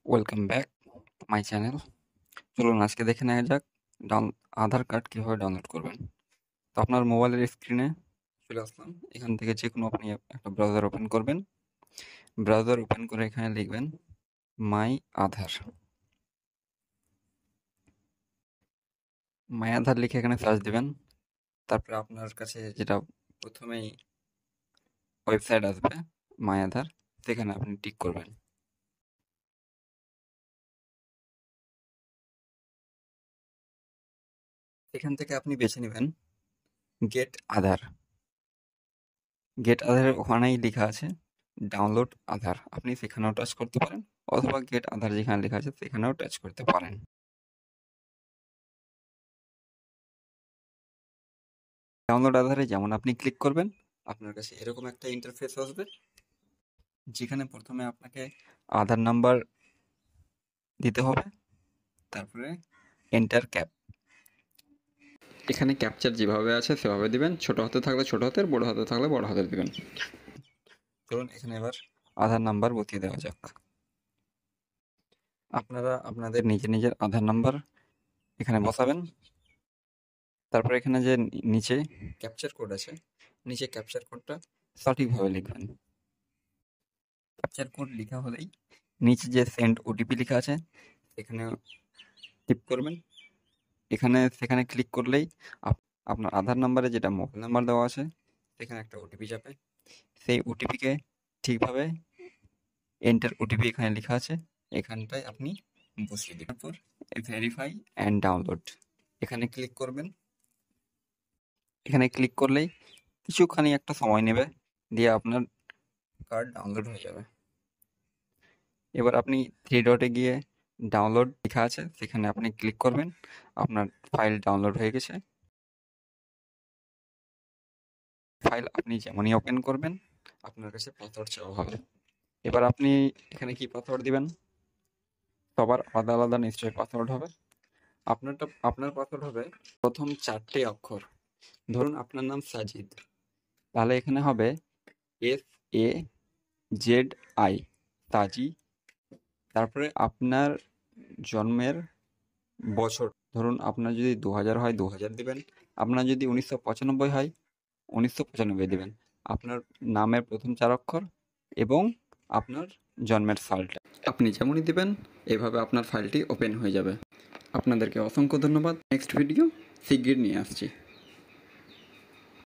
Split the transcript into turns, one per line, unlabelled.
Welcome back to my channel. চলুন আজকে দেখে নেওয়া যাক আধার কার্ড কীভাবে ডাউনলোড করবেন। তো আপনার মোবাইলের স্ক্রিনে চলে আসলাম। এখান থেকে যে কোনো আপনি একটা ব্রাউজার ওপেন করবেন। ব্রাউজার ওপেন করে এখানে লিখবেন মাই আধার। মাই আধার লিখে এখানে সার্চ দেবেন। তারপরে আপনার কাছে যেটা প্রথমেই ওয়েবসাইট আসবে মাই আধার, সেখানে আপনি টিক করবেন। এখান থেকে আপনি বেছে নেবেন গেট আধার। গেট আধারের ওখানেই লেখা আছে ডাউনলোড আধার, আপনি সেখানেও টাচ করতে পারেন অথবা গেট আধার যেখানে লেখা আছে সেখানেও টাচ করতে পারেন। ডাউনলোড আধারে যেমন আপনি ক্লিক করবেন, আপনার কাছে এরকম একটা ইন্টারফেস আসবে, যেখানে প্রথমে আপনাকে আধার নাম্বার দিতে হবে, তারপরে এন্টার ক্যাপ। এখানে ক্যাপচার যেভাবে আছে সেভাবে দিবেন, ছোট হাতে থাকলে ছোট হাতের, বড় হাতে থাকলে বড় হাতের দিবেন। চলুন এখানে এবার আধার নাম্বার বসিয়ে দেওয়া যাক। আপনারা আপনাদের নিজের আধার নাম্বার এখানে বসাবেন। তারপর এখানে যে নিচে ক্যাপচার কোড আছে, নিচে ক্যাপচার কোডটা সঠিকভাবে লিখবেন। ক্যাপচার কোড লেখা হলেই নিচে যে সেন্ড ওটিপি লেখা আছে সেখানে টিপ করবেন। সেখানে ক্লিক করলেই আপনার আধার নাম্বারে যেটা মোবাইল নাম্বার দেওয়া আছে সেখানে একটা ওটিপি যাবে। সেই ওটিপিকে ঠিকভাবে এন্টার ওটিপি এখানে লেখা আছে, এখানটায় আপনি বসিয়ে দেবেন। তারপর ভেরিফাই অ্যান্ড ডাউনলোড এখানে ক্লিক করবেন। এখানে ক্লিক করলেই কিছুখানি একটা সময় নেবে, দিয়ে আপনার কার্ড ডাউনলোড হয়ে যাবে। এবার আপনি থ্রি ডটে গিয়ে ডাউনলোড লেখা আছে সেখানে আপনি ক্লিক করবেন। আপনার ফাইল ডাউনলোড হয়ে গেছে। ফাইল আপনি যেমনই ওপেন করবেন আপনার কাছে পাসওয়ার্ড চাওয়া হবে। এবার আপনি এখানে কি পাসওয়ার্ড দিবেন? সবার আলাদা আলাদা নিশ্চয়ই পাসওয়ার্ড হবে। আপনার পাসওয়ার্ড হবে প্রথম 4টে অক্ষর। ধরুন আপনার নাম সাজিদ, তাহলে এখানে হবে SAZI সাজি। তারপরে আপনার জন্মের বছর, ধরুন আপনার যদি 2000 হয় 2000 দিবেন, আপনার যদি 1995 হয় 1995 দিবেন। আপনার নামের প্রথম 4 অক্ষর এবং আপনার জন্মের সালটা আপনি যেমনই দিবেন, এভাবে আপনার ফাইলটি ওপেন হয়ে যাবে। আপনাদেরকে অসংখ্য ধন্যবাদ। নেক্সট ভিডিও শিগগির নিয়ে আসছি।